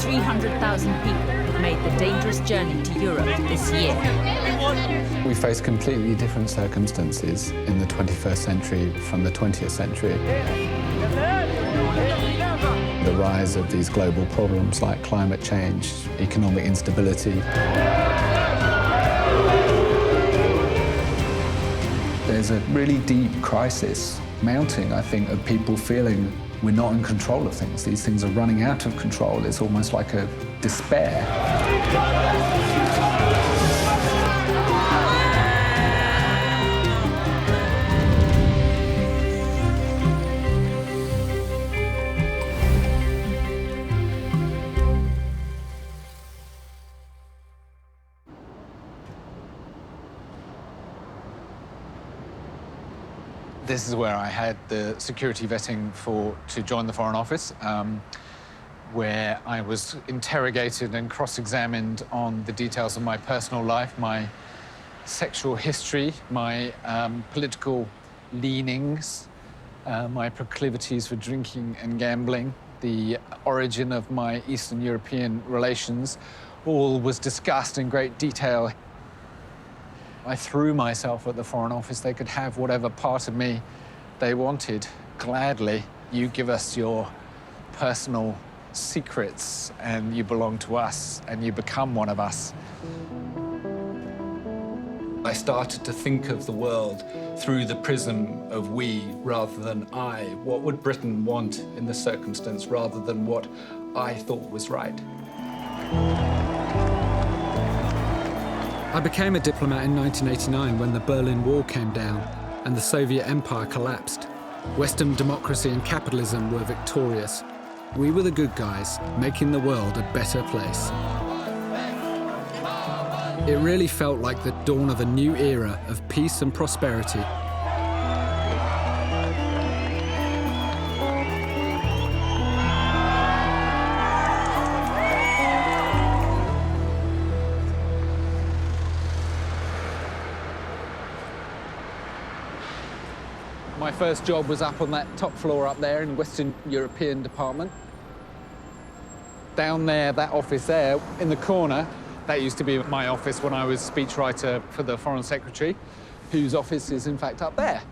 300,000 people have made the dangerous journey to Europe this year. We face completely different circumstances in the 21st century from the 20th century. The rise of these global problems like climate change, economic instability. There's a really deep crisis mounting, I think, of people feeling we're not in control of things. These things are running out of control. It's almost like a despair. This is where I had the security vetting to join the Foreign Office, where I was interrogated and cross-examined on the details of my personal life, my sexual history, my political leanings, my proclivities for drinking and gambling, the origin of my Eastern European relations. All was discussed in great detail. I threw myself at the Foreign Office. They could have whatever part of me they wanted. Gladly, you give us your personal secrets and you belong to us and you become one of us. I started to think of the world through the prism of we rather than I. What would Britain want in this circumstance rather than what I thought was right? I became a diplomat in 1989 when the Berlin Wall came down and the Soviet Empire collapsed. Western democracy and capitalism were victorious. We were the good guys, making the world a better place. It really felt like the dawn of a new era of peace and prosperity. My first job was up on that top floor up there in Western European Department. Down there, that office there, in the corner, that used to be my office when I was speechwriter for the Foreign Secretary, whose office is in fact up there.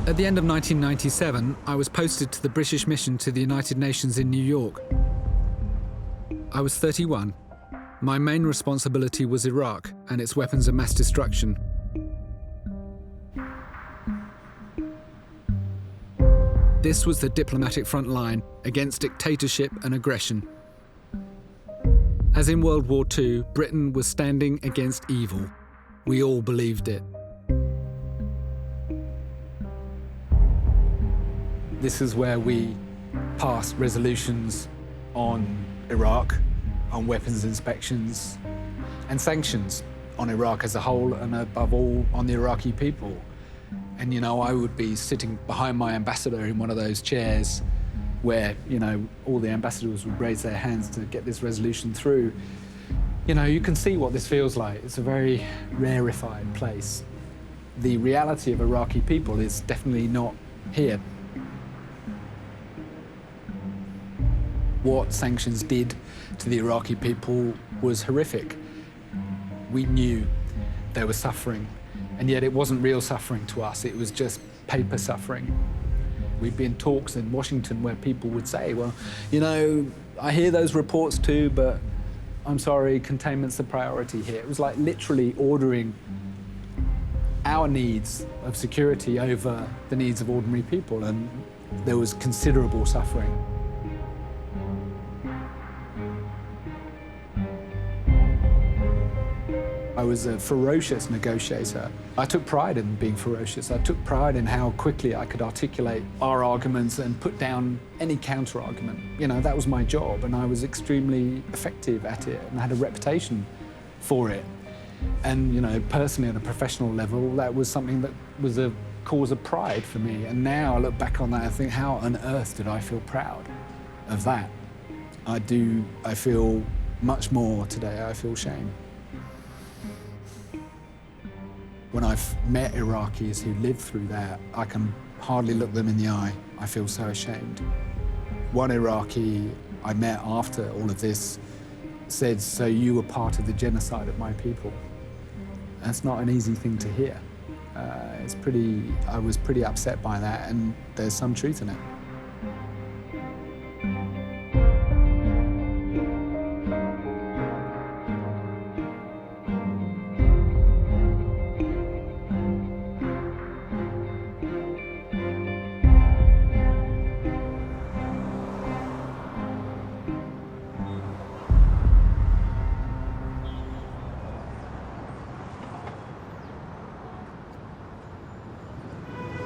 At the end of 1997, I was posted to the British mission to the United Nations in New York. I was 31. My main responsibility was Iraq and its weapons of mass destruction. This was the diplomatic front line against dictatorship and aggression. As in World War II, Britain was standing against evil. We all believed it. This is where we passed resolutions on Iraq, on weapons inspections and sanctions on Iraq as a whole and above all on the Iraqi people. And, you know, I would be sitting behind my ambassador in one of those chairs where, you know, all the ambassadors would raise their hands to get this resolution through. You know, you can see what this feels like. It's a very rarefied place. The reality of Iraqi people is definitely not here. What sanctions did to the Iraqi people was horrific. We knew they were suffering, and yet it wasn't real suffering to us. It was just paper suffering. We'd be in talks in Washington where people would say, well, you know, I hear those reports too, but I'm sorry, containment's the priority here. It was like literally ordering our needs of security over the needs of ordinary people, and there was considerable suffering. I was a ferocious negotiator. I took pride in being ferocious. I took pride in how quickly I could articulate our arguments and put down any counter-argument. You know, that was my job, and I was extremely effective at it and I had a reputation for it. And, you know, personally, on a professional level, that was something that was a cause of pride for me. And now I look back on that and think, how on earth did I feel proud of that? I feel much more today. I feel shame. When I've met Iraqis who lived through that, I can hardly look them in the eye. I feel so ashamed. One Iraqi I met after all of this said, "So you were part of the genocide of my people." That's not an easy thing to hear. I was pretty upset by that, and there's some truth in it.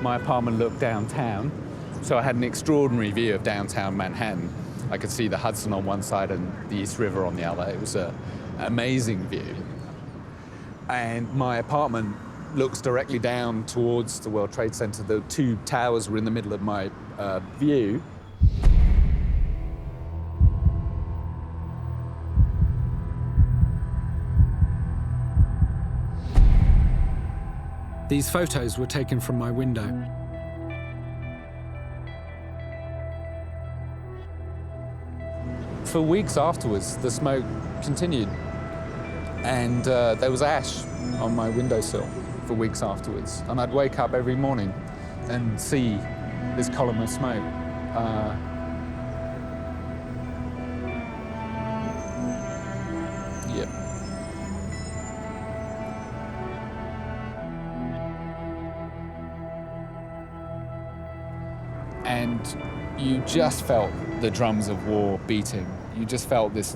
My apartment looked downtown, so I had an extraordinary view of downtown Manhattan. I could see the Hudson on one side and the East River on the other. It was an amazing view. And my apartment looks directly down towards the World Trade Center. The two towers were in the middle of my view. These photos were taken from my window. For weeks afterwards, the smoke continued, and there was ash on my windowsill for weeks afterwards. And I'd wake up every morning and see this column of smoke. Yeah. And you just felt the drums of war beating. You just felt this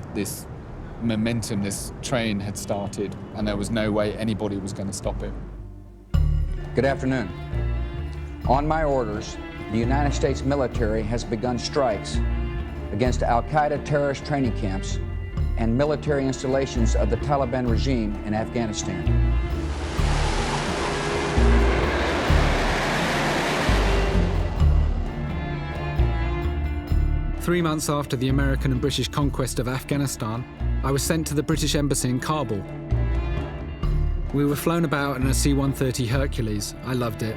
momentum, this train had started, and there was no way anybody was going to stop it. Good afternoon. On my orders, the United States military has begun strikes against al-Qaeda terrorist training camps and military installations of the Taliban regime in Afghanistan. 3 months after the American and British conquest of Afghanistan, I was sent to the British Embassy in Kabul. We were flown about in a C-130 Hercules. I loved it.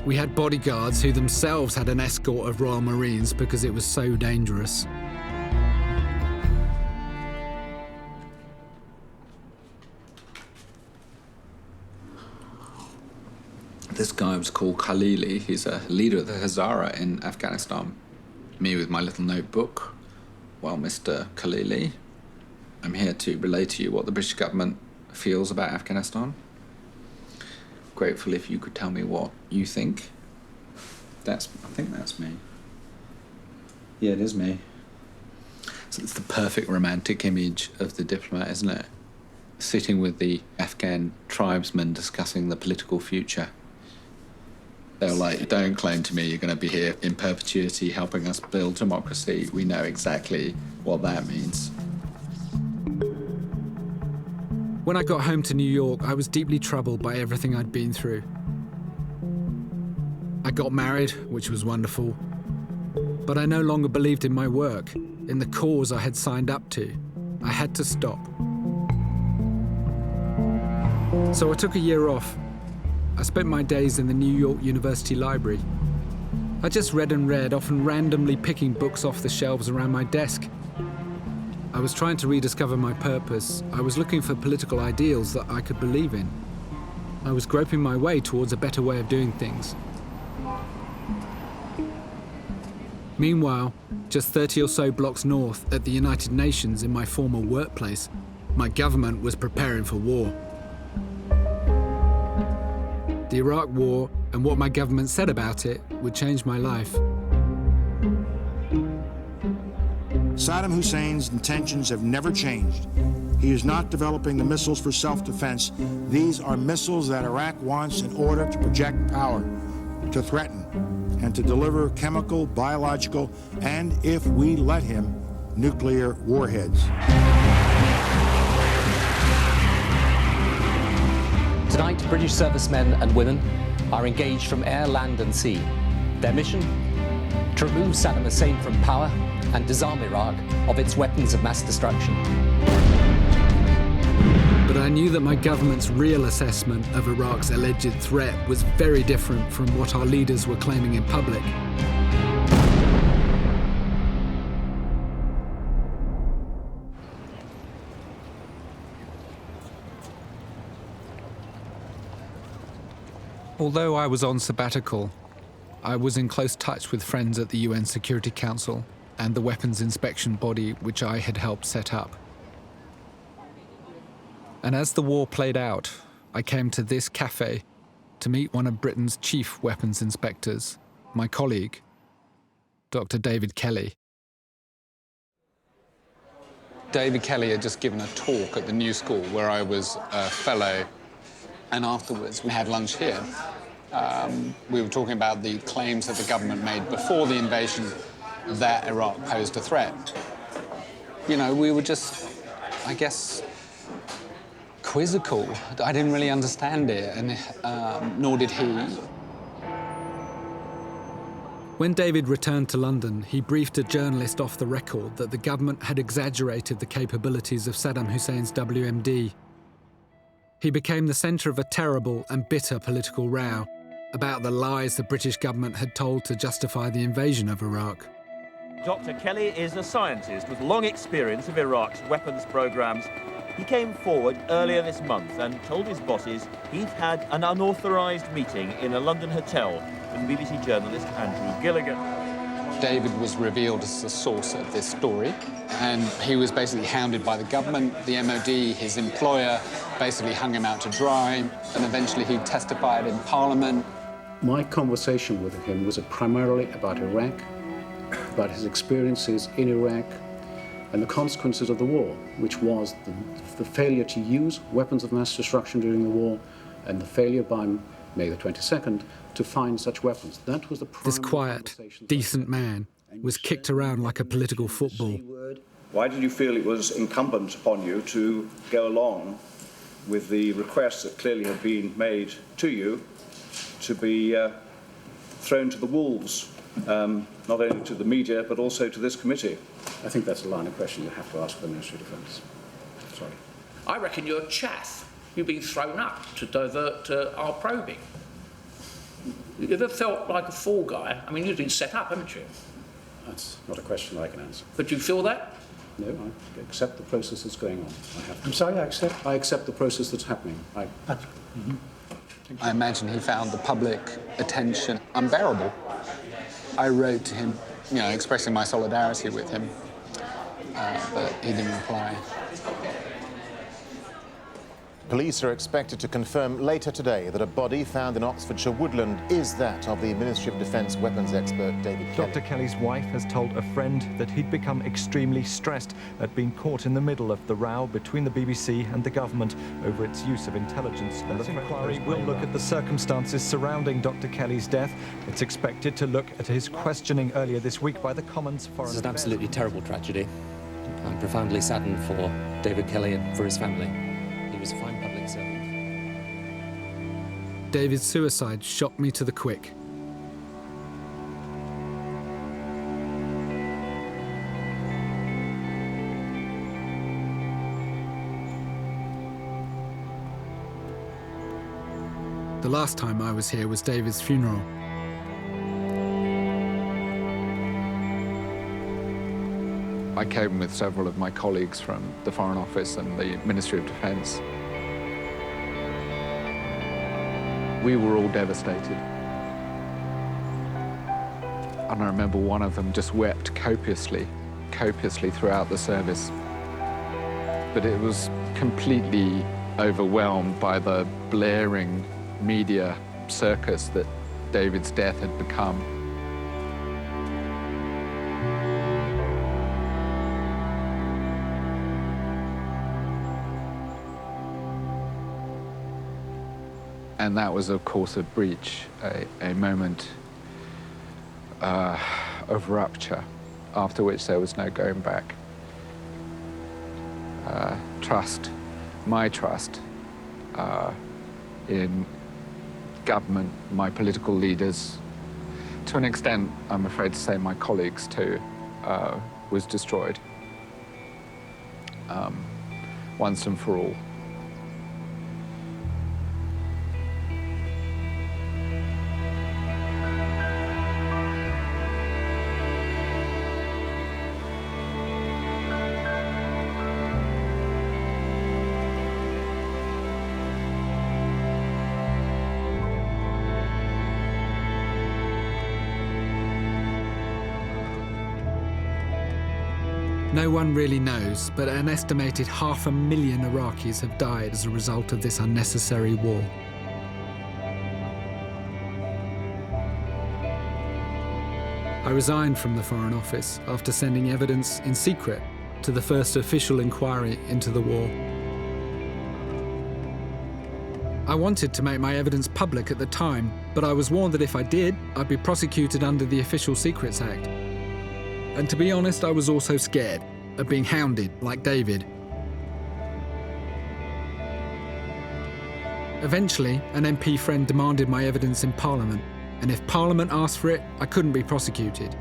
We had bodyguards who themselves had an escort of Royal Marines because it was so dangerous. This guy was called Khalili. He's a leader of the Hazara in Afghanistan. Me with my little notebook. Well, Mr. Khalili, I'm here to relay to you what the British government feels about Afghanistan. Grateful if you could tell me what you think. I think that's me. Yeah, it is me. So it's the perfect romantic image of the diplomat, isn't it? Sitting with the Afghan tribesmen discussing the political future. They're like, don't claim to me you're going to be here in perpetuity helping us build democracy. We know exactly what that means. When I got home to New York, I was deeply troubled by everything I'd been through. I got married, which was wonderful, but I no longer believed in my work, in the cause I had signed up to. I had to stop. So I took a year off. I spent my days in the New York University Library. I just read and read, often randomly picking books off the shelves around my desk. I was trying to rediscover my purpose. I was looking for political ideals that I could believe in. I was groping my way towards a better way of doing things. Meanwhile, just 30 or so blocks north at the United Nations in my former workplace, my government was preparing for war. The Iraq War and what my government said about it would change my life. Saddam Hussein's intentions have never changed. He is not developing the missiles for self-defense. These are missiles that Iraq wants in order to project power, to threaten, and to deliver chemical, biological, and, if we let him, nuclear warheads. Tonight, British servicemen and women are engaged from air, land and sea. Their mission? To remove Saddam Hussein from power and disarm Iraq of its weapons of mass destruction. But I I knew that my government's real assessment of Iraq's alleged threat was very different from what our leaders were claiming in public. Although I was on sabbatical, I was in close touch with friends at the UN Security Council and the weapons inspection body which I had helped set up. And as the war played out, I came to this cafe to meet one of Britain's chief weapons inspectors, my colleague, Dr. David Kelly. David Kelly had just given a talk at the new school where I was a fellow, and afterwards we had lunch here. We were talking about the claims that the government made before the invasion that Iraq posed a threat. You know, we were just, I guess, quizzical. I didn't really understand it, and nor did he. When David returned to London, he briefed a journalist off the record that the government had exaggerated the capabilities of Saddam Hussein's WMD. He became the centre of a terrible and bitter political row about the lies the British government had told to justify the invasion of Iraq. Dr. Kelly is a scientist with long experience of Iraq's weapons programs. He came forward earlier this month and told his bosses he'd had an unauthorised meeting in a London hotel with BBC journalist Andrew Gilligan. David was revealed as the source of this story, and he was basically hounded by the government, the MOD, his employer, basically hung him out to dry, and eventually he testified in Parliament. My conversation with him was primarily about Iraq, about his experiences in Iraq, and the consequences of the war, which was the failure to use weapons of mass destruction during the war, and the failure by May the 22nd to find such weapons. That was the primary. This quiet, decent man was kicked around like a political football. Why did you feel it was incumbent upon you to go along with the requests that clearly had been made to you to be thrown to the wolves, not only to the media, but also to this committee? I think that's a line of question you have to ask the Ministry of Defence. Sorry. I reckon you're chaff. You've been thrown up to divert our probing. You ever felt like a fall guy? I mean, you've been set up, haven't you? That's not a question I can answer. But you feel that? No, I accept the process that's going on. I'm sorry, I accept the process that's happening. I imagine he found the public attention unbearable. I wrote to him, you know, expressing my solidarity with him, but he didn't reply. Police are expected to confirm later today that a body found in Oxfordshire woodland is that of the Ministry of Defence weapons expert David Kelly. Dr. Kelly's wife has told a friend that he'd become extremely stressed at being caught in the middle of the row between the BBC and the government over its use of intelligence. This inquiry will look at the circumstances surrounding Dr. Kelly's death. It's expected to look at his questioning earlier this week by the Commons Foreign This is an absolutely terrible tragedy. I'm profoundly saddened for David Kelly and for his family. He was a fine public servant. David's suicide shocked me to the quick. The last time I was here was David's funeral. I came with several of my colleagues from the Foreign Office and the Ministry of Defence. We were all devastated. And I remember one of them just wept copiously throughout the service. But it was completely overwhelmed by the blaring media circus that David's death had become. And that was, of course, a breach, a moment of rupture, after which there was no going back. My trust in government, my political leaders, to an extent, I'm afraid to say my colleagues too, was destroyed once and for all. No one really knows, but an estimated 500,000 Iraqis have died as a result of this unnecessary war. I resigned from the Foreign Office after sending evidence in secret to the first official inquiry into the war. I wanted to make my evidence public at the time, but I was warned that if I did, I'd be prosecuted under the Official Secrets Act. And to be honest, I was also scared of being hounded like David. Eventually, an MP friend demanded my evidence in Parliament, and if Parliament asked for it, I couldn't be prosecuted.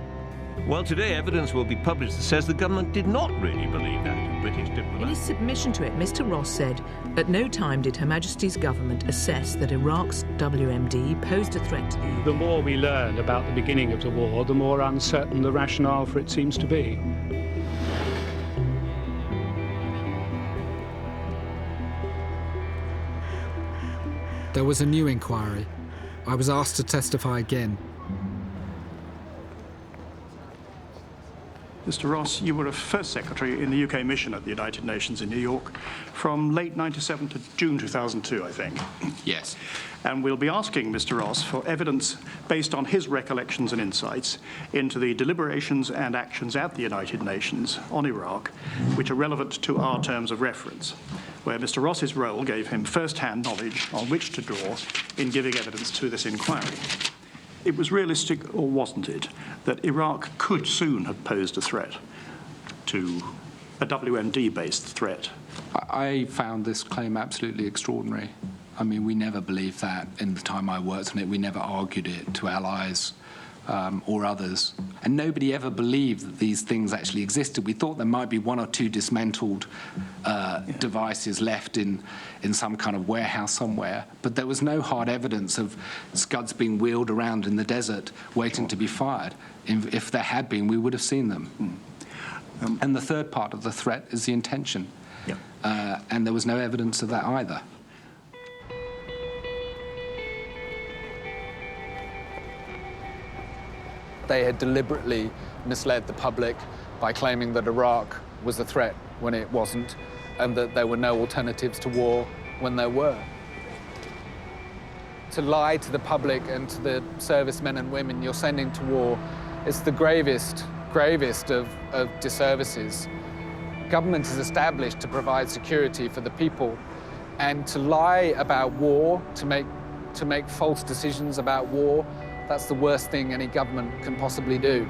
Well, today evidence will be published that says the government did not really believe that in British diplomats. In his submission to it, Mr. Ross said, "At no time did Her Majesty's government assess that Iraq's WMD posed a threat to the UK." The more we learn about the beginning of the war, the more uncertain the rationale for it seems to be. There was a new inquiry. I was asked to testify again. Mr. Ross, you were a first secretary in the UK mission at the United Nations in New York from late 97 to June 2002, I think. Yes. And we'll be asking Mr. Ross for evidence based on his recollections and insights into the deliberations and actions at the United Nations on Iraq, which are relevant to our terms of reference, where Mr. Ross's role gave him first-hand knowledge on which to draw in giving evidence to this inquiry. It was realistic, or wasn't it, that Iraq could soon have posed a threat to a WMD-based threat? I found this claim absolutely extraordinary. I mean, we never believed that in the time I worked on it. We never argued it to allies or others. And nobody ever believed that these things actually existed. We thought there might be one or two dismantled devices left in some kind of warehouse somewhere, but there was no hard evidence of scuds being wheeled around in the desert waiting to be fired. If there had been, we would have seen them. And the third part of the threat is the intention. And there was no evidence of that either. They had deliberately misled the public by claiming that Iraq was a threat when it wasn't, and that there were no alternatives to war when there were. To lie to the public and to the servicemen and women you're sending to war is the gravest of disservices. Government is established to provide security for the people, and to lie about war, to make false decisions about war, that's the worst thing any government can possibly do.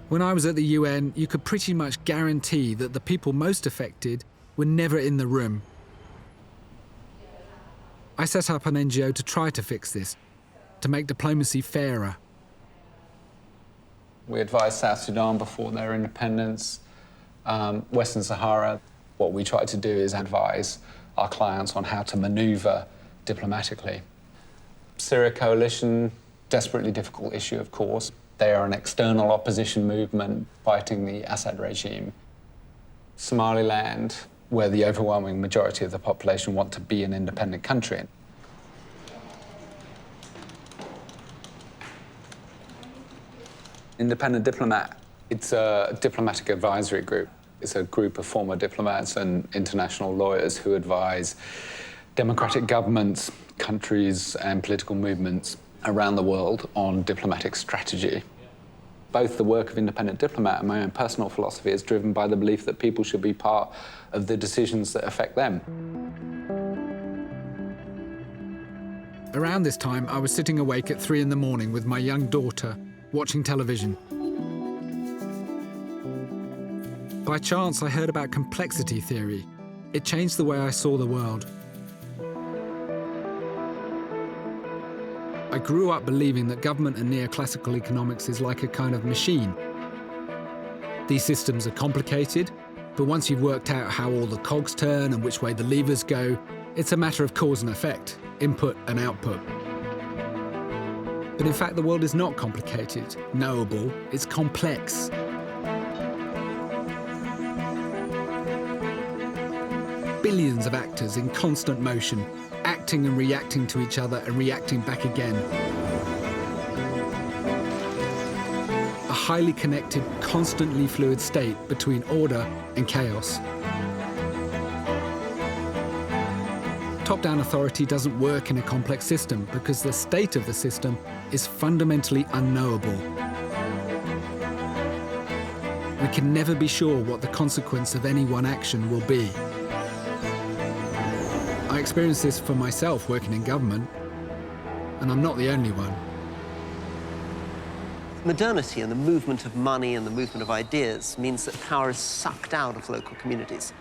When I was at the UN, you could pretty much guarantee that the people most affected were never in the room. I set up an NGO to try to fix this, to make diplomacy fairer. We advised South Sudan before their independence, Western Sahara. What we try to do is advise our clients on how to maneuver diplomatically. Syria coalition, desperately difficult issue, of course. They are an external opposition movement fighting the Assad regime. Somaliland, where the overwhelming majority of the population want to be an independent country. Independent Diplomat, it's a diplomatic advisory group. It's a group of former diplomats and international lawyers who advise democratic governments, countries and political movements around the world on diplomatic strategy. Both the work of Independent Diplomat and my own personal philosophy is driven by the belief that people should be part of the decisions that affect them. Around this time, I was sitting awake at 3 in the morning with my young daughter, watching television. By chance, I heard about complexity theory. It changed the way I saw the world. I grew up believing that government and neoclassical economics is like a kind of machine. These systems are complicated, but once you've worked out how all the cogs turn and which way the levers go, it's a matter of cause and effect, input and output. But in fact, the world is not complicated, knowable, it's complex. billions of actors in constant motion, acting and reacting to each other and reacting back again. A highly connected, constantly fluid state between order and chaos. Top-down authority doesn't work in a complex system because the state of the system is fundamentally unknowable. We can never be sure what the consequence of any one action will be. I experienced this for myself working in government, and I'm not the only one. Modernity and the movement of money and the movement of ideas means that power is sucked out of local communities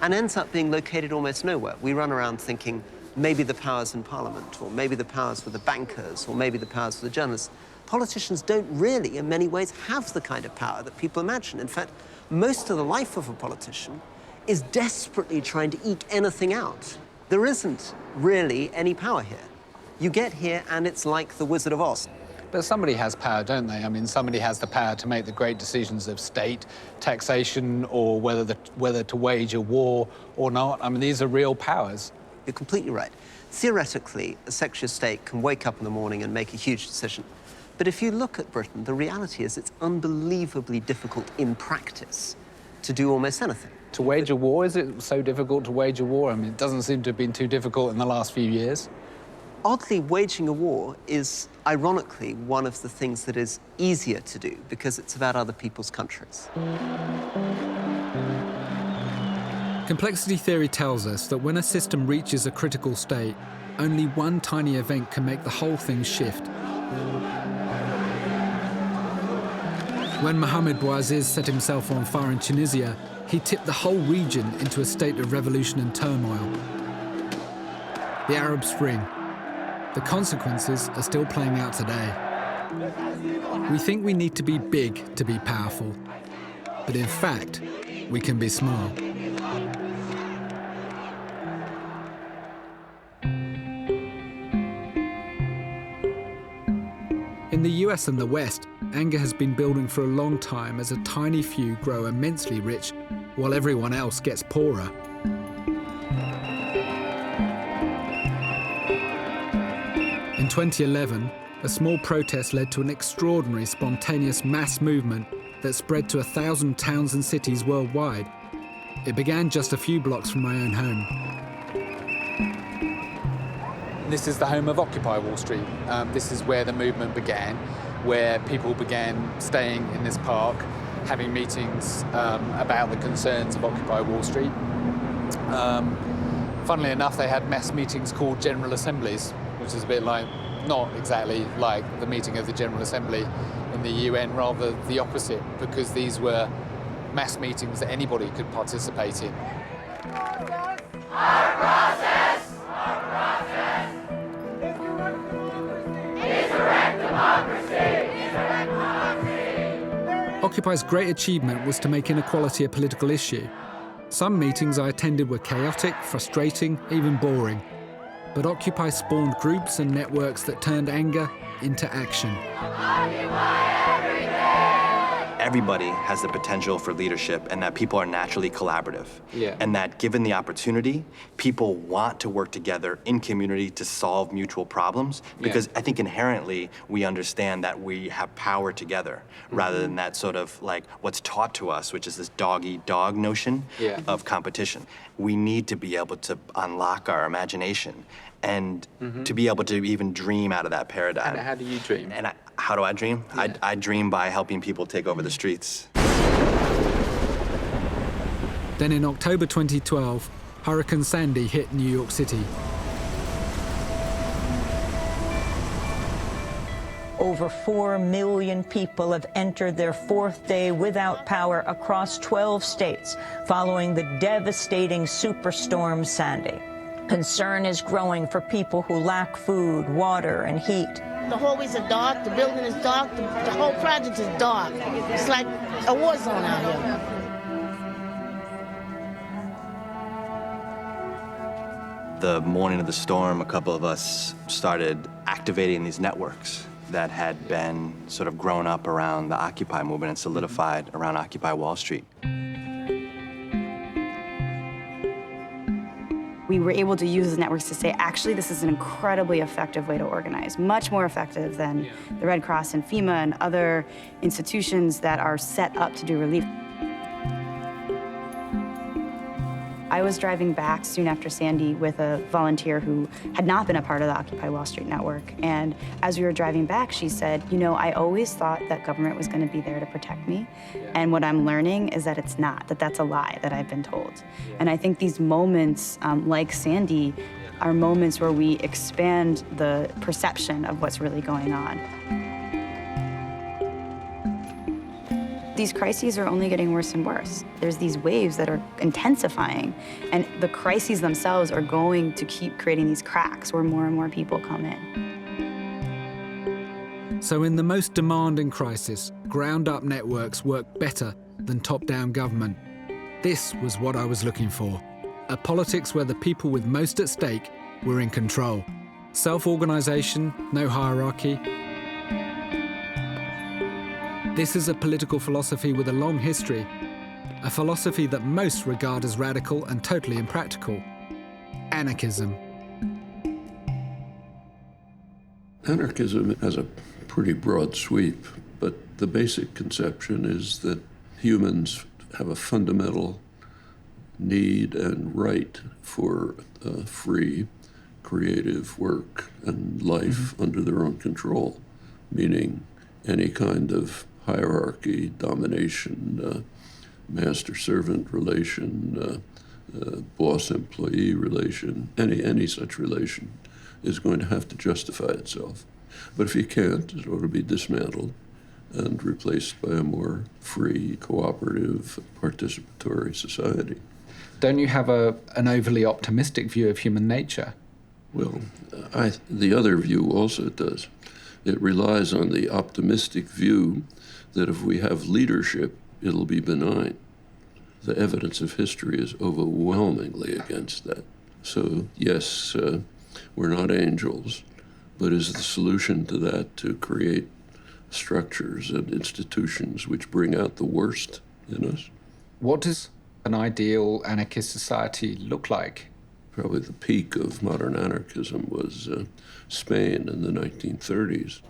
and ends up being located almost nowhere. We run around thinking maybe the power's in Parliament, or maybe the power's with the bankers, or maybe the power's with the journalists. Politicians don't really, in many ways, have the kind of power that people imagine. In fact, most of the life of a politician is desperately trying to eke anything out. There isn't really any power here. You get here and it's like the Wizard of Oz. But somebody has power, don't they? I mean, somebody has the power to make the great decisions of state, taxation, or whether to wage a war or not. I mean, these are real powers. You're completely right. Theoretically, a Secretary of State can wake up in the morning and make a huge decision. But if you look at Britain, the reality is it's unbelievably difficult in practice to do almost anything. To wage a war? Is it so difficult to wage a war? I mean, it doesn't seem to have been too difficult in the last few years. Oddly, waging a war is, ironically, one of the things that is easier to do because it's about other people's countries. Complexity theory tells us that when a system reaches a critical state, only one tiny event can make the whole thing shift. When Mohamed Bouaziz set himself on fire in Tunisia, he tipped the whole region into a state of revolution and turmoil. The Arab Spring. The consequences are still playing out today. We think we need to be big to be powerful, but in fact, we can be small. In the US and the West, anger has been building for a long time as a tiny few grow immensely rich while everyone else gets poorer. In 2011, a small protest led to an extraordinary spontaneous mass movement that spread to 1,000 towns and cities worldwide. It began just a few blocks from my own home. This is the home of Occupy Wall Street. This is where the movement began, where people began staying in this park, having meetings about the concerns of Occupy Wall Street. Funnily enough, they had mass meetings called General Assemblies, which is a bit like, not exactly like the meeting of the General Assembly in the UN, rather the opposite, because these were mass meetings that anybody could participate in. Our process! Our process! Insurrect democracy! Insurrect democracy! Occupy's great achievement was to make inequality a political issue. Some meetings I attended were chaotic, frustrating, even boring. But Occupy spawned groups and networks that turned anger into action. Everybody has the potential for leadership, and that people are naturally collaborative. Yeah. And that given the opportunity, people want to work together in community to solve mutual problems, because I think inherently we understand that we have power together, rather than that sort of like what's taught to us, which is this dog-eat-dog notion of competition. We need to be able to unlock our imagination and to be able to even dream out of that paradigm. And how do you dream? And how do I dream? Yeah. I dream by helping people take over the streets. Then in October 2012, Hurricane Sandy hit New York City. Over 4 million people have entered their 4th day without power across 12 states following the devastating superstorm Sandy. Concern is growing for people who lack food, water, and heat. The hallways are dark, the building is dark, the whole project is dark. It's like a war zone out here. The morning of the storm, a couple of us started activating these networks that had been sort of grown up around the Occupy movement and solidified around Occupy Wall Street. we were able to use the networks to say, actually, this is an incredibly effective way to organize, much more effective than the Red Cross and FEMA and other institutions that are set up to do relief. I was driving back soon after Sandy with a volunteer who had not been a part of the Occupy Wall Street network. And as we were driving back, she said, you know, I always thought that government was going to be there to protect me. And what I'm learning is that it's not, that that's a lie that I've been told. And I think these moments, like Sandy, are moments where we expand the perception of what's really going on. These crises are only getting worse and worse. There's these waves that are intensifying, and the crises themselves are going to keep creating these cracks where more and more people come in. So in the most demanding crisis, ground-up networks work better than top-down government. This was what I was looking for. A politics where the people with most at stake were in control. Self-organisation, no hierarchy. This is a political philosophy with a long history, a philosophy that most regard as radical and totally impractical. Anarchism. Anarchism has a pretty broad sweep, but the basic conception is that humans have a fundamental need and right for free, creative work and life under their own control, meaning any kind of hierarchy, domination, master-servant relation, boss-employee relation, any such relation is going to have to justify itself. But if you can't, it ought to be dismantled and replaced by a more free, cooperative, participatory society. Don't you have an overly optimistic view of human nature? Well, the other view also does. It relies on the optimistic view that if we have leadership, it'll be benign. The evidence of history is overwhelmingly against that. So, yes, we're not angels, but is the solution to that to create structures and institutions which bring out the worst in us? What does an ideal anarchist society look like? Probably the peak of modern anarchism was Spain in the 1930s.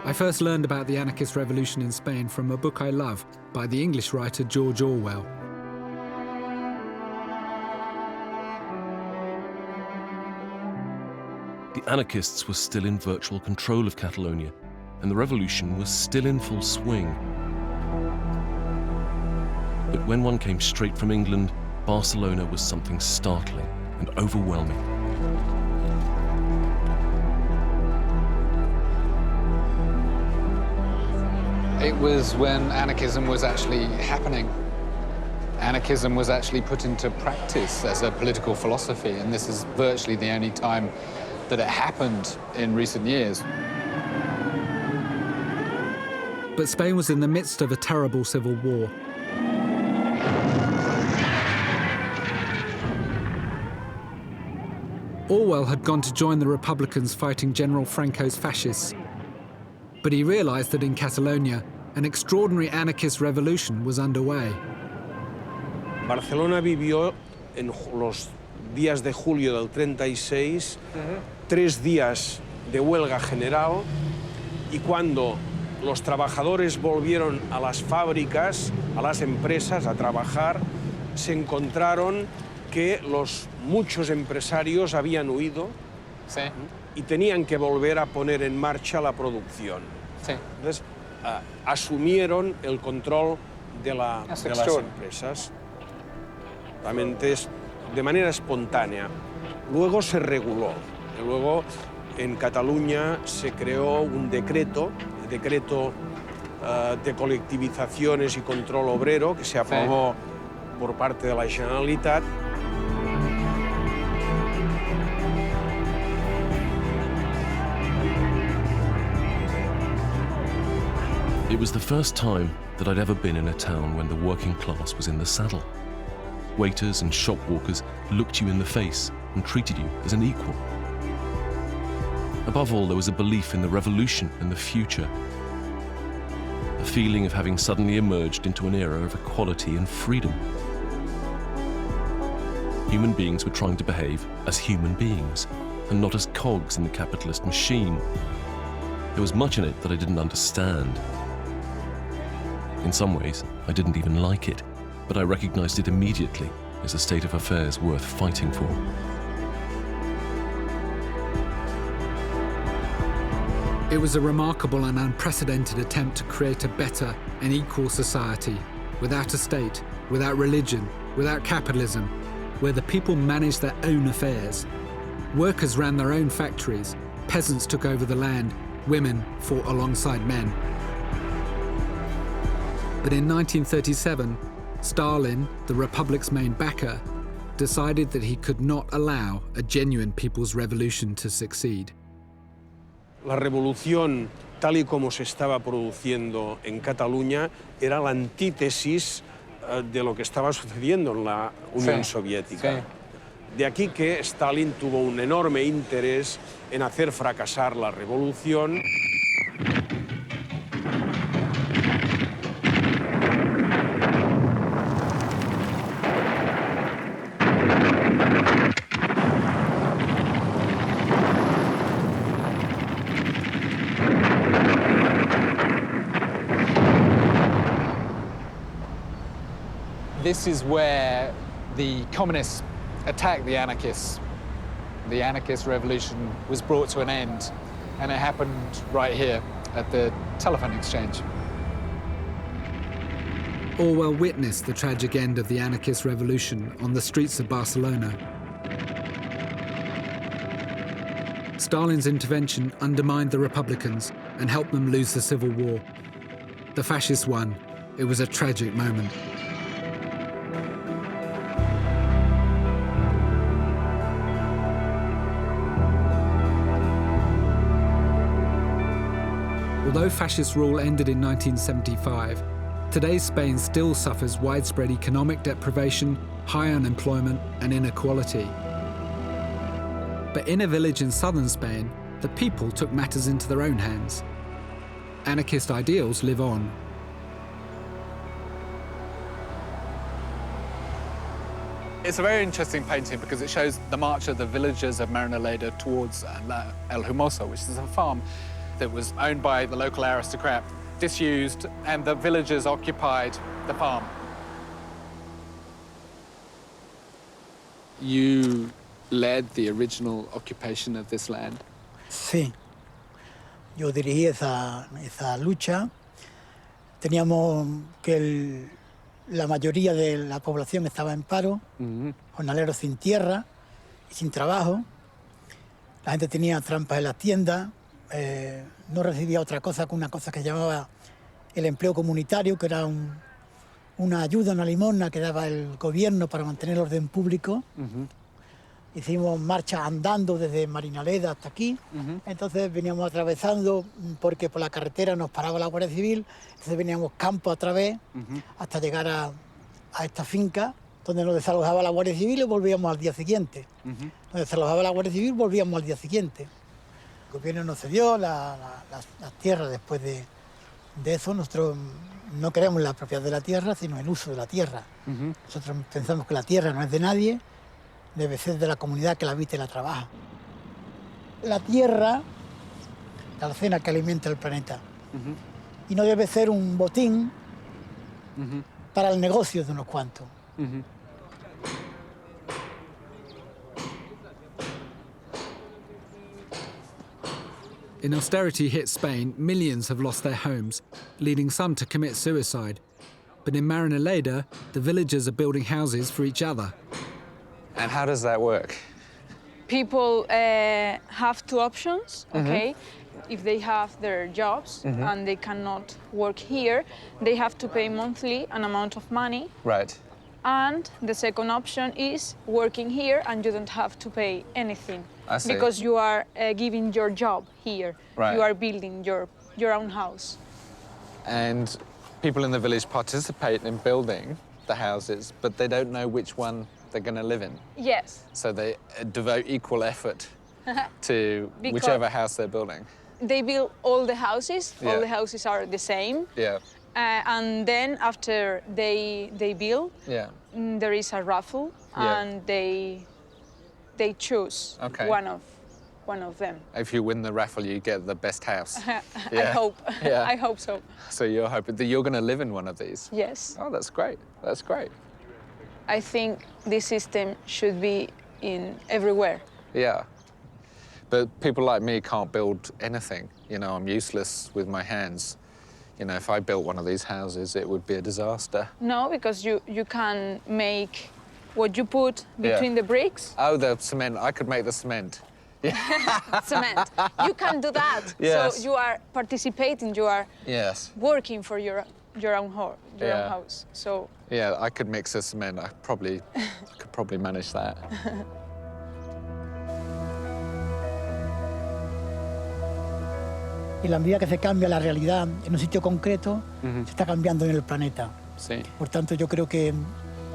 I first learned about the anarchist revolution in Spain from a book I love by the English writer George Orwell. The anarchists were still in virtual control of Catalonia, and the revolution was still in full swing. But when one came straight from England, Barcelona was something startling and overwhelming. It was when anarchism was actually happening. Anarchism was actually put into practice as a political philosophy, and this is virtually the only time that it happened in recent years. But Spain was in the midst of a terrible civil war. Orwell had gone to join the Republicans fighting General Franco's fascists. But he realized that in Catalonia, an extraordinary anarchist revolution was underway. Barcelona vivió en los días de julio del 36 3 días de huelga general, y cuando los trabajadores volvieron a las fábricas, a las empresas, a trabajar, se encontraron que muchos empresarios habían huido y tenían que volver a poner en marcha la producción. Entonces, asumieron el control de las empresas, de manera espontánea. Luego se reguló. Luego, en Cataluña se creó un decreto, el decreto de colectivizaciones y control obrero, que se aprobó por parte de la Generalitat. It was the first time that I'd ever been in a town when the working class was in the saddle. Waiters and shop walkers looked you in the face and treated you as an equal. Above all, there was a belief in the revolution and the future. A feeling of having suddenly emerged into an era of equality and freedom. Human beings were trying to behave as human beings, and not as cogs in the capitalist machine. There was much in it that I didn't understand. In some ways, I didn't even like it, but I recognized it immediately as a state of affairs worth fighting for. It was a remarkable and unprecedented attempt to create a better and equal society, without a state, without religion, without capitalism, where the people managed their own affairs. Workers ran their own factories, peasants took over the land, women fought alongside men. But in 1937, Stalin, the Republic's main backer, decided that he could not allow a genuine people's revolution to succeed. La revolución, tal y como se estaba produciendo en Cataluña, era la antítesis de lo que estaba sucediendo en la Unión Soviética. De aquí que Stalin tuvo un enorme interés en hacer fracasar la revolución. This is where the communists attacked the anarchists. The anarchist revolution was brought to an end, and it happened right here at the telephone exchange. Orwell witnessed the tragic end of the anarchist revolution on the streets of Barcelona. Stalin's intervention undermined the Republicans and helped them lose the civil war. The fascists won. It was a tragic moment. Although fascist rule ended in 1975, today's Spain still suffers widespread economic deprivation, high unemployment, and inequality. But in a village in southern Spain, the people took matters into their own hands. Anarchist ideals live on. It's a very interesting painting because it shows the march of the villagers of Marinaleda towards El Humoso, which is a farm that was owned by the local aristocrat, disused, and the villagers occupied the farm. You led the original occupation of this land? Sí. Yo dirigí esa lucha. Teníamos que la mayoría de la población estaba en paro, jornaleros sin tierra y sin trabajo. La gente tenía trampas en las tiendas. No recibía otra cosa que una cosa que llamaba el empleo comunitario, que era una ayuda, una limosna que daba el gobierno para mantener el orden público. Hicimos marcha andando desde Marinaleda hasta aquí. Entonces veníamos atravesando, porque por la carretera nos paraba la Guardia Civil, entonces veníamos campo a través hasta llegar a esta finca, donde nos desalojaba la Guardia Civil y volvíamos al día siguiente. Nos desalojaba la Guardia Civil, volvíamos al día siguiente. El gobierno nos cedió las tierras después de eso. Nosotros no queremos la propiedad de la tierra, sino el uso de la tierra. Nosotros pensamos que la tierra no es de nadie, debe ser de la comunidad que la habita y la trabaja. La tierra, la alacena que alimenta el planeta, y no debe ser un botín para el negocio de unos cuantos. In austerity hit Spain, millions have lost their homes, leading some to commit suicide. But in Marinaleda, the villagers are building houses for each other. And how does that work? People have two options, okay? If they have their jobs and they cannot work here, they have to pay monthly an amount of money. Right. And the second option is working here and you don't have to pay anything. I see. Because you are giving your job here. Right. You are building your own house. And people in the village participate in building the houses, but they don't know which one they're going to live in. Yes. So they devote equal effort to Because- whichever house they're building? They build all the houses. Yeah. All the houses are the same. Yeah. And then after they build, Yeah. there is a raffle, Yeah. and they choose Okay. one of them. If you win the raffle, you get the best house. I Yeah. hope. Yeah. I hope so. So you're hoping that you're going to live in one of these? Yes. Oh, that's great. That's great. I think this system should be in everywhere. Yeah. But people like me can't build anything. You know, I'm useless with my hands. You know, if I built one of these houses, it would be a disaster. No, because you can make what you put between the bricks. Oh, the cement. I could make the cement. Cement. You can do that. Yes. So you are participating. You are Yes. working for your own Yeah. house. So Yeah, I could mix a cement. I could probably manage that. Y la medida que se cambia la realidad en un sitio concreto, Ujú. se está cambiando en el planeta. Sí. Por tanto, yo creo que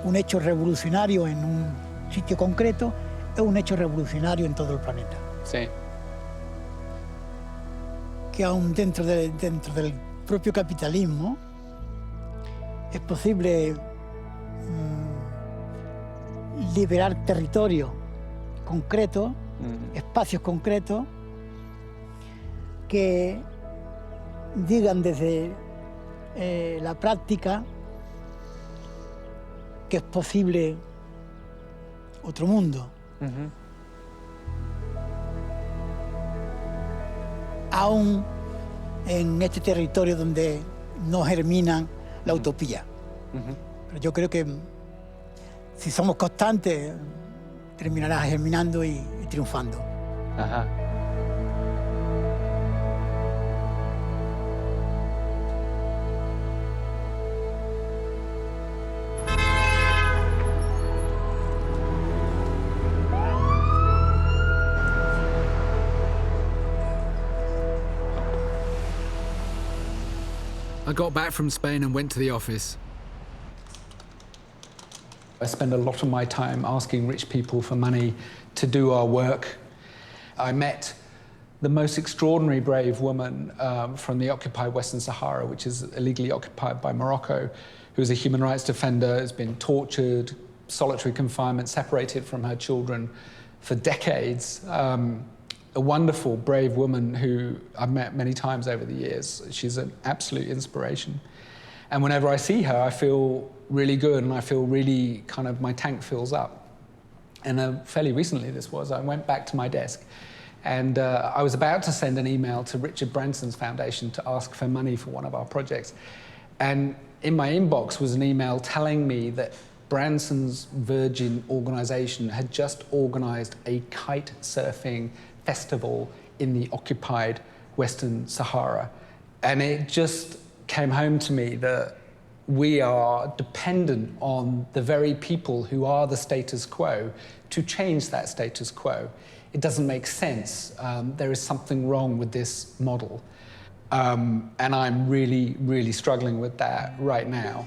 un hecho revolucionario en un sitio concreto es un hecho revolucionario en todo el planeta. Sí. Que aún dentro del propio capitalismo es posible liberar territorios concretos, espacios concretos, que digan desde la práctica que es posible otro mundo. Aún en este territorio donde no germina la utopía. Pero yo creo que si somos constantes, terminará germinando y triunfando. Ajá. I got back from Spain and went to the office. I spend a lot of my time asking rich people for money to do our work. I met the most extraordinary brave woman from the occupied Western Sahara, which is illegally occupied by Morocco, who's a human rights defender, has been tortured, solitary confinement, separated from her children for decades. A wonderful, brave woman who I've met many times over the years. She's an absolute inspiration. And whenever I see her, I feel really good and I feel really my tank fills up. And fairly recently I went back to my desk and I was about to send an email to Richard Branson's foundation to ask for money for one of our projects. And in my inbox was an email telling me that Branson's Virgin organization had just organized a kite surfing festival in the occupied Western Sahara. And it just came home to me that we are dependent on the very people who are the status quo to change that status quo. It doesn't make sense. There is something wrong with this model. And I'm really, really struggling with that right now.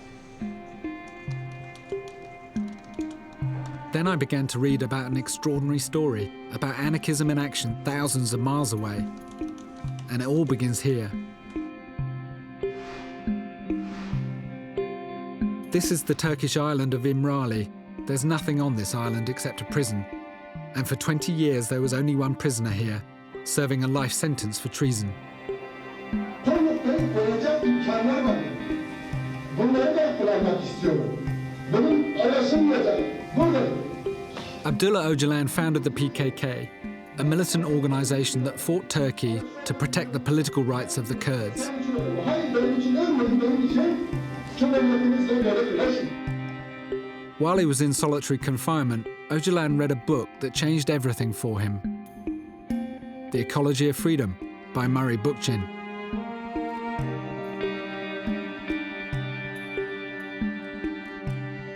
Then I began to read about an extraordinary story about anarchism in action thousands of miles away. And it all begins here. This is the Turkish island of İmralı. There's nothing on this island except a prison. And for 20 years there was only one prisoner here, serving a life sentence for treason. Abdullah Öcalan founded the PKK, a militant organisation that fought Turkey to protect the political rights of the Kurds. While he was in solitary confinement, Öcalan read a book that changed everything for him. The Ecology of Freedom by Murray Bookchin.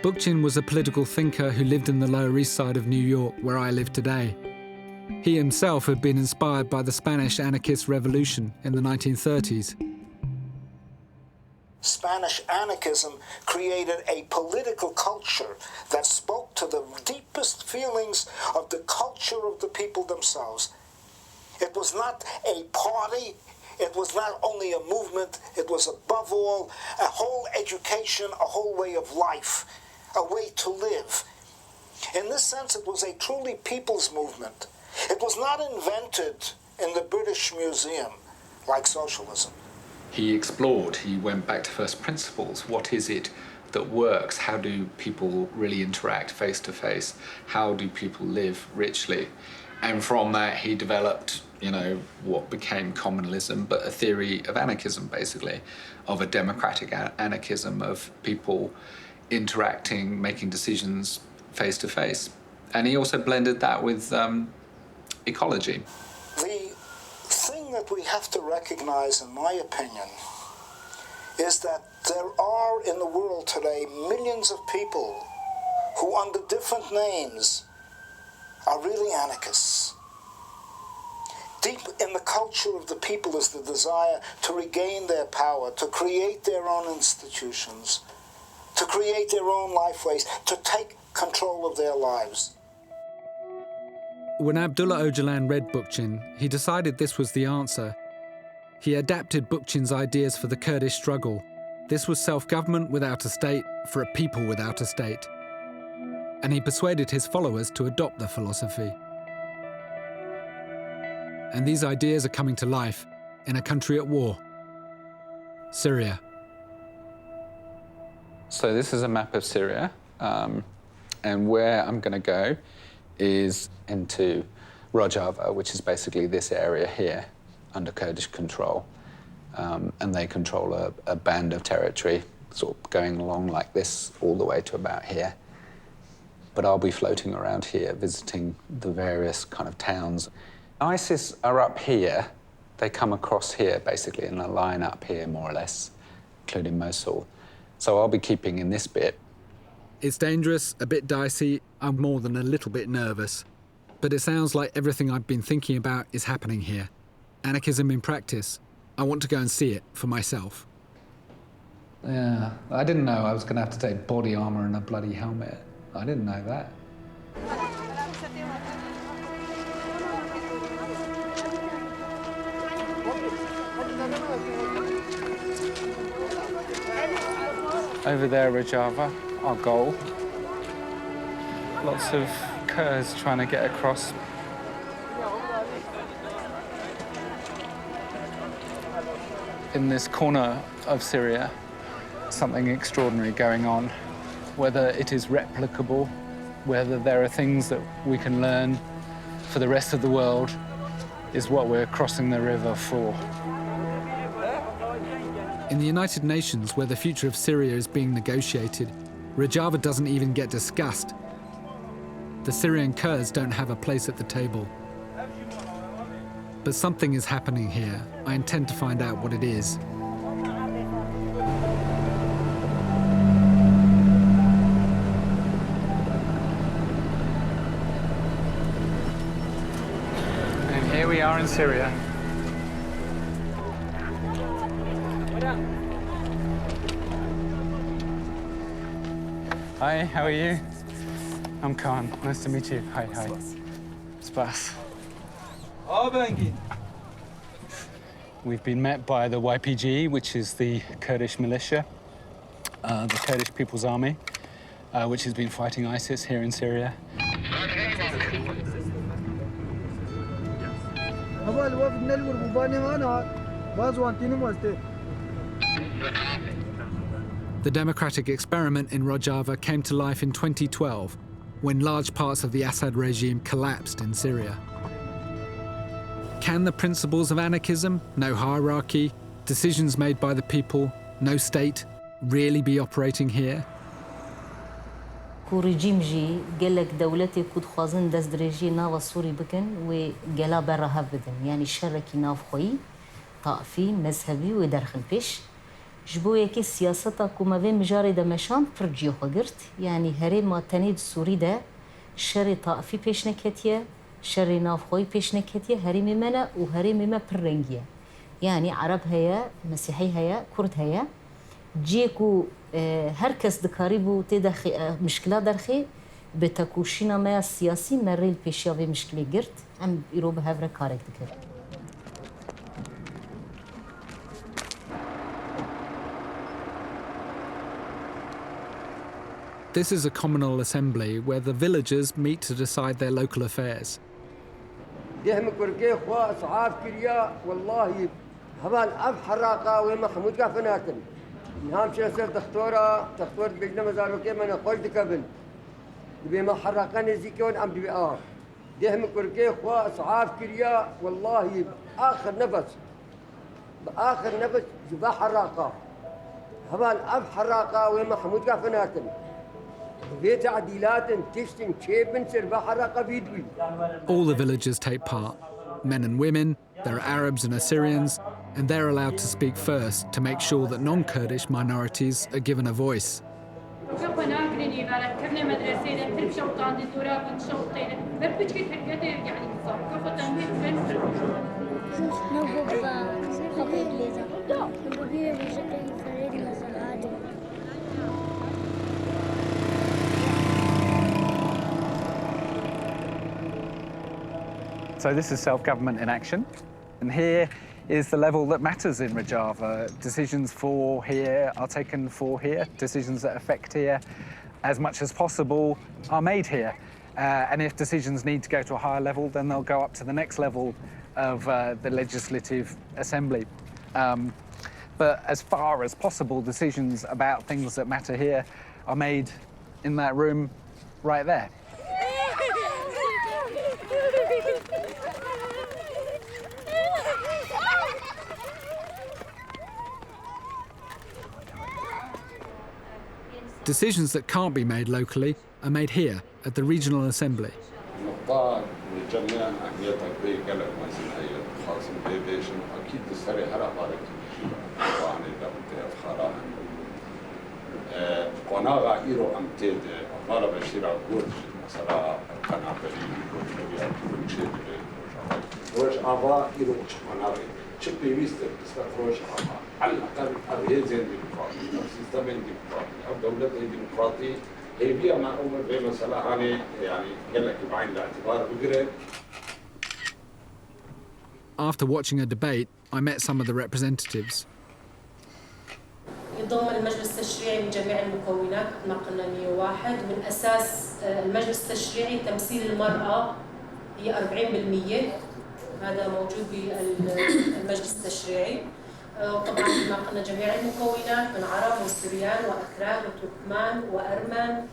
Bookchin was a political thinker who lived in the Lower East Side of New York, where I live today. He himself had been inspired by the Spanish anarchist revolution in the 1930s. Spanish anarchism created a political culture that spoke to the deepest feelings of the culture of the people themselves. It was not a party. It was not only a movement. It was above all a whole education, a whole way of life, a way to live. In this sense, it was a truly people's movement. It was not invented in the British Museum like socialism. He explored, he went back to first principles. What is it that works? How do people really interact face to face? How do people live richly? And from that, he developed, what became communalism, but a theory of anarchism, basically, of a democratic anarchism of people interacting, making decisions face to face. And he also blended that with ecology. The thing that we have to recognize, in my opinion, is that there are in the world today millions of people who, under different names, are really anarchists. Deep in the culture of the people is the desire to regain their power, to create their own institutions, to create their own lifeways, to take control of their lives. When Abdullah Öcalan read Bookchin, he decided this was the answer. He adapted Bookchin's ideas for the Kurdish struggle. This was self-government without a state for a people without a state. And he persuaded his followers to adopt the philosophy. And these ideas are coming to life in a country at war, Syria. So this is a map of Syria, and where I'm going to go is into Rojava, which is basically this area here, under Kurdish control. And they control a band of territory, sort of going along like this all the way to about here. But I'll be floating around here, visiting the various kind of towns. ISIS are up here. They come across here, basically, in a line up here, more or less, including Mosul. So I'll be keeping in this bit. It's dangerous, a bit dicey. I'm more than a little bit nervous. But it sounds like everything I've been thinking about is happening here. Anarchism in practice. I want to go and see it for myself. Yeah, I didn't know I was going to have to take body armor and a bloody helmet. I didn't know that. Over there, Rojava, our goal. Lots of Kurds trying to get across. In this corner of Syria, something extraordinary going on. Whether it is replicable, whether there are things that we can learn for the rest of the world, is what we're crossing the river for. In the United Nations, where the future of Syria is being negotiated, Rojava doesn't even get discussed. The Syrian Kurds don't have a place at the table. But something is happening here. I intend to find out what it is. And here we are in Syria. Hi, how are you? I'm Carne. Nice to meet you. Hi. Spas. We've been met by the YPG, which is the Kurdish militia, the Kurdish People's Army, which has been fighting ISIS here in Syria. The democratic experiment in Rojava came to life in 2012, when large parts of the Assad regime collapsed in Syria. Can the principles of anarchism, no hierarchy, decisions made by the people, no state, really be operating here? كو رجيم جي قال لك دولتي كود خوازن دست درجي ناوا سوري بكن وقلا برا هفدن يعني شركي ناف خوي طائفي مذهبي ودرخن بيش جبوية كي سياستا كو ما بين مجاري دمشان فرجيو خقرت يعني هري ما تنيد سوري دا شري طائفي بيش نكتية شري ناف خوي بيش نكتية هري ممنا وهري مما برنجية يعني عرب هيا مسيحي هيا كرد هيا جيكو هر کس دکاری بو تیدا مشکلات درخی به تکوشینا ما سیاسی مریل پیشیاوی مشکلی گرد ام ایرو به هفره کارک دکر. This is a communal assembly where the villagers meet to decide their local affairs. All the villagers take part, men and women, there are Arabs and Assyrians, and they're allowed to speak first to make sure that non-Kurdish minorities are given a voice. So this is self-government in action, and here is the level that matters in Rojava. Decisions for here are taken for here. Decisions that affect here as much as possible are made here. And if decisions need to go to a higher level, then they'll go up to the next level of the Legislative Assembly. But as far as possible, decisions about things that matter here are made in that room right there. Decisions that can't be made locally are made here at the Regional Assembly. After watching a debate, I met some of the representatives. يضم المجلس التشريعي من جميع المكونات ما قلنا 101 من أساس المجلس التشريعي تمثيل المرأة هي 40%. هذا موجود بالمجلس التشريعي. طبعا ما قلنا جميع المكونات من عرب وسوريان وأكراد وتركمان وأرمن.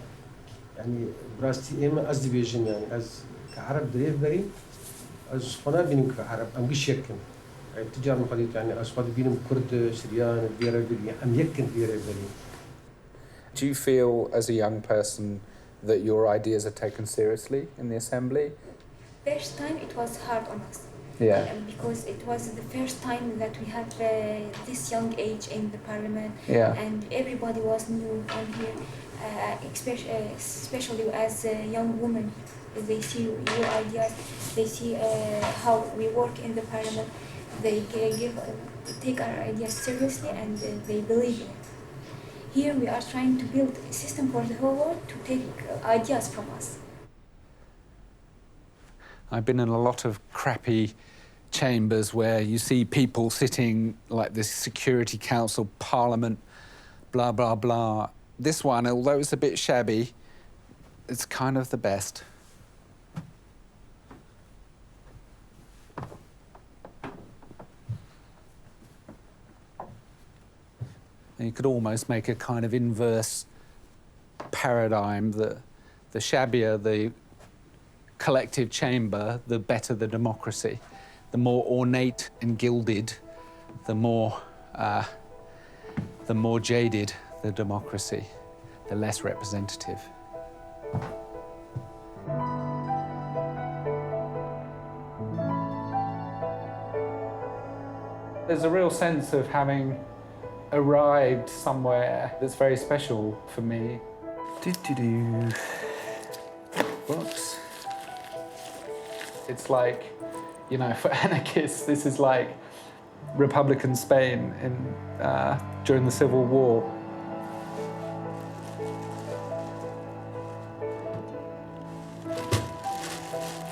يعني براستي إما أزدي بيجن يعني أز كعرب دريف بري أز خنا بينك عرب أم قش يكن يعني تجار مخديت يعني أز خد بينهم كرد سوريان بيرة بري أم يكن بيرة بري. Do you feel as a young person that your ideas are taken seriously in the assembly? First time it was hard on us. Yeah. Because it was the first time that we had this young age in the parliament. Yeah. And everybody was new on here, especially as a young woman. They see your ideas, they see how we work in the parliament. They take our ideas seriously and they believe in it. Here we are trying to build a system for the whole world to take ideas from us. I've been in a lot of crappy chambers where you see people sitting like this Security Council, Parliament, blah, blah, blah. This one, although it's a bit shabby, it's kind of the best. And you could almost make a kind of inverse paradigm that the shabbier the collective chamber, the better the democracy. The more ornate and gilded, the more jaded the democracy, the less representative. There's a real sense of having arrived somewhere that's very special for me. Whoops. It's like, you know, for anarchists, this is like Republican Spain during the Civil War.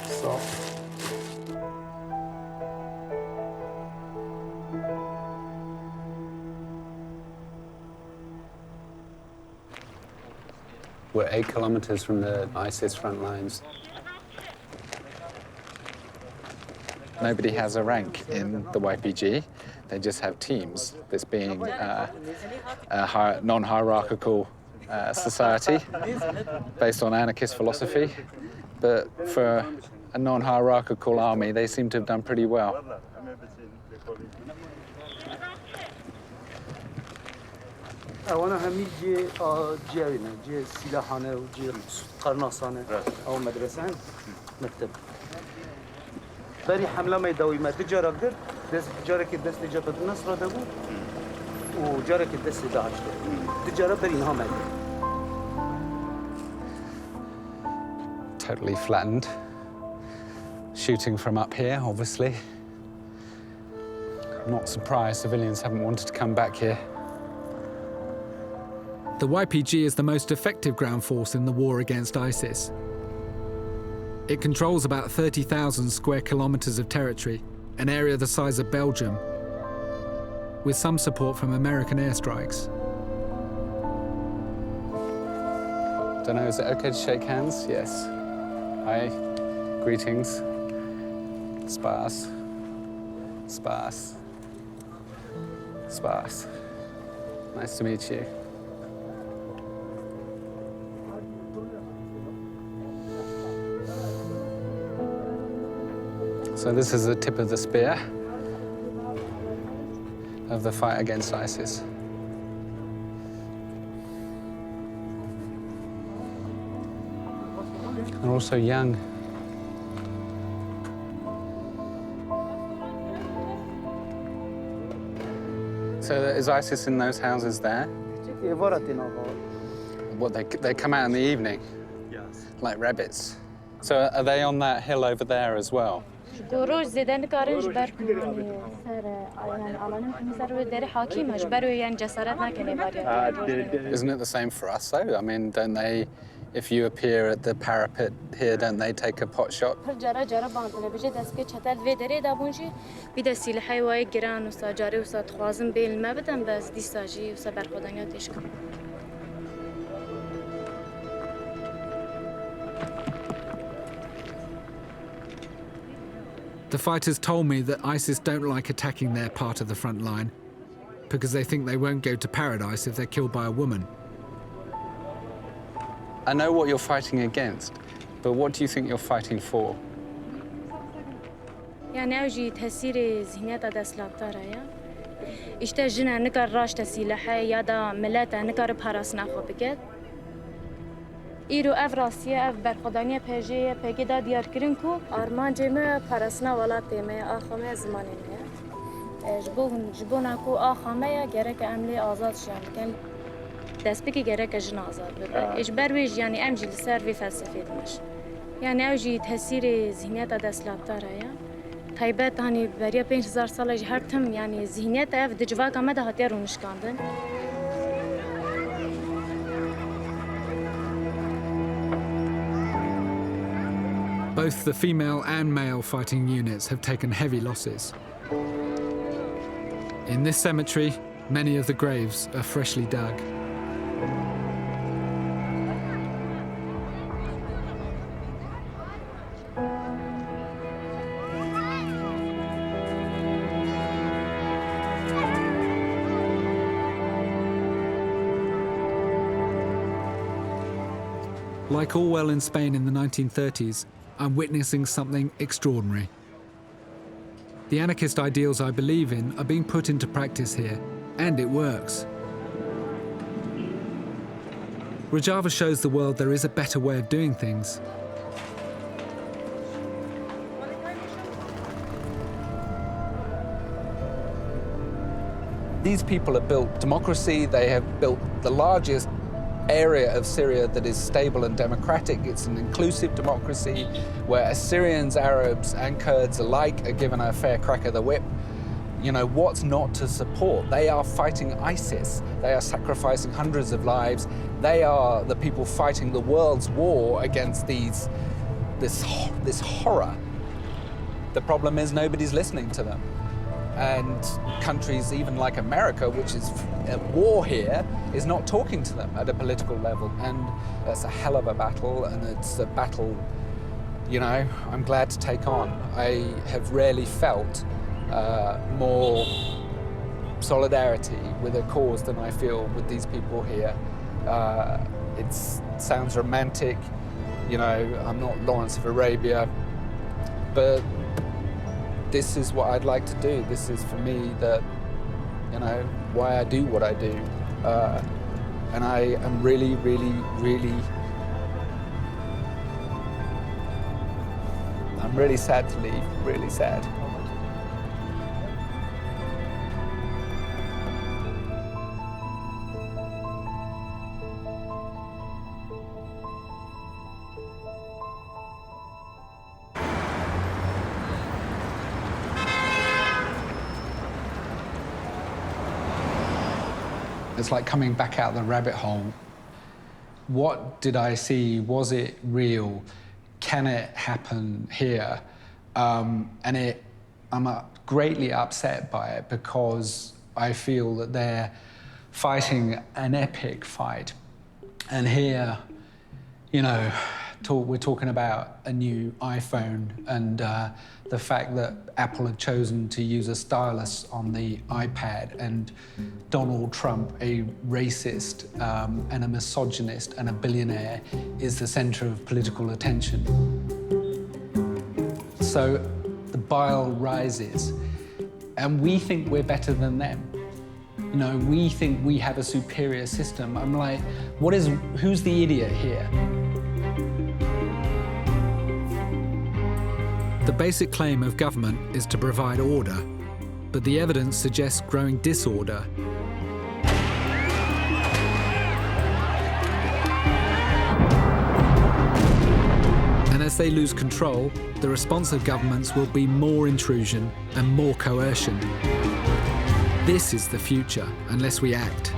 Soft. We're 8 kilometers from the ISIS front lines. Nobody has a rank in the YPG. They just have teams, this being a non-hierarchical society based on anarchist philosophy. But for a non-hierarchical army, they seem to have done pretty well. اونا همین جیرینه جی سلاحانه و جی قرناصانه او مدرسه مكتب بري حمله ما يداوي ما تجارة قدر تجارة كدست جبهة النصر دابو وجارة كدست داعش تجارة بري نها ما Totally flattened. Shooting from up here, obviously. I'm not surprised civilians haven't wanted to come back here. The YPG is the most effective ground force in the war against ISIS. It controls about 30,000 square kilometers of territory, an area the size of Belgium, with some support from American airstrikes. Don't know, is it okay to shake hands? Yes. Hi, greetings. Spas. Spas. Spas. Nice to meet you. So this is the tip of the spear of the fight against ISIS. They're also young. So is ISIS in those houses there? What, they come out in the evening? Yes. Like rabbits. So are they on that hill over there as well? Isn't it the same for us, though? I mean, don't they, if you appear at the parapet here, don't they take a pot shot? The fighters told me that ISIS don't like attacking their part of the front line because they think they won't go to paradise if they're killed by a woman. I know what you're fighting against, but what do you think you're fighting for? ایرو افراسی اف برخدانی پیجی پیگی دا دیار کرین کو آرمان جمع پرسنا ولات می آخامه زمانی می جبونا کو آخامه گرک عملی آزاد شیان کن دست بکی گرک جن آزاد بده اجبار ویج یعنی امجی لسر وی فلسفی دمش یعنی اوجی تاثیر ذهنیت دستلابتاره یا طیبت هانی بریا 5000 سال هر تم یعنی ذهنیت اف دجواک آمده هاتی رو نشکاندن. Both the female and male fighting units have taken heavy losses. In this cemetery, many of the graves are freshly dug. Like Orwell in Spain in the 1930s, I'm witnessing something extraordinary. The anarchist ideals I believe in are being put into practice here, and it works. Rojava shows the world there is a better way of doing things. These people have built democracy, they have built the largest area of Syria that is stable and democratic. It's an inclusive democracy where Assyrians, Arabs and Kurds alike are given a fair crack of the whip. You know, what's not to support? They are fighting ISIS. They are sacrificing hundreds of lives. They are the people fighting the world's war against this horror. The problem is nobody's listening to them. And countries even like America, which is at war here, is not talking to them at a political level. And that's a hell of a battle, and it's a battle, you know, I'm glad to take on. I have rarely felt more solidarity with a cause than I feel with these people here. It sounds romantic, you know, I'm not Lawrence of Arabia, but this is what I'd like to do. This is for me that, you know, why I do what I do. And I am really, really, really, I'm really sad to leave, really sad. It's like coming back out of the rabbit hole. What did I see? Was it real? Can it happen here? I'm greatly upset by it because I feel that they're fighting an epic fight. And here, you know, we're talking about a new iPhone and the fact that Apple had chosen to use a stylus on the iPad, and Donald Trump, a racist and a misogynist and a billionaire, is the center of political attention. So the bile rises, and we think we're better than them. You know, we think we have a superior system. I'm like, who's the idiot here? The basic claim of government is to provide order, but the evidence suggests growing disorder. And as they lose control, the response of governments will be more intrusion and more coercion. This is the future, unless we act.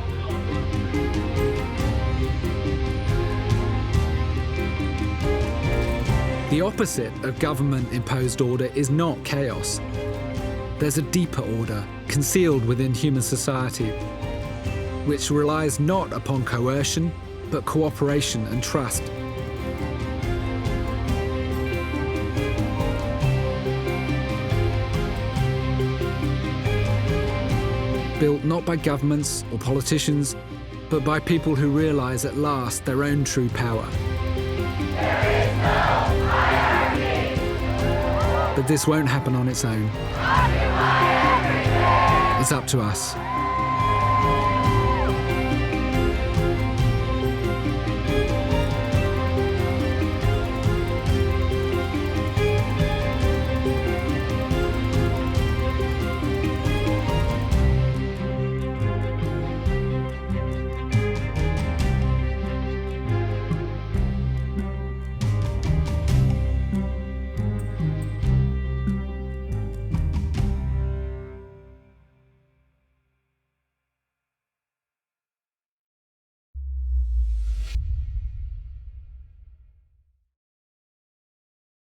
The opposite of government-imposed order is not chaos. There's a deeper order, concealed within human society, which relies not upon coercion, but cooperation and trust. Built not by governments or politicians, but by people who realize at last their own true power. But this won't happen on its own. It's up to us.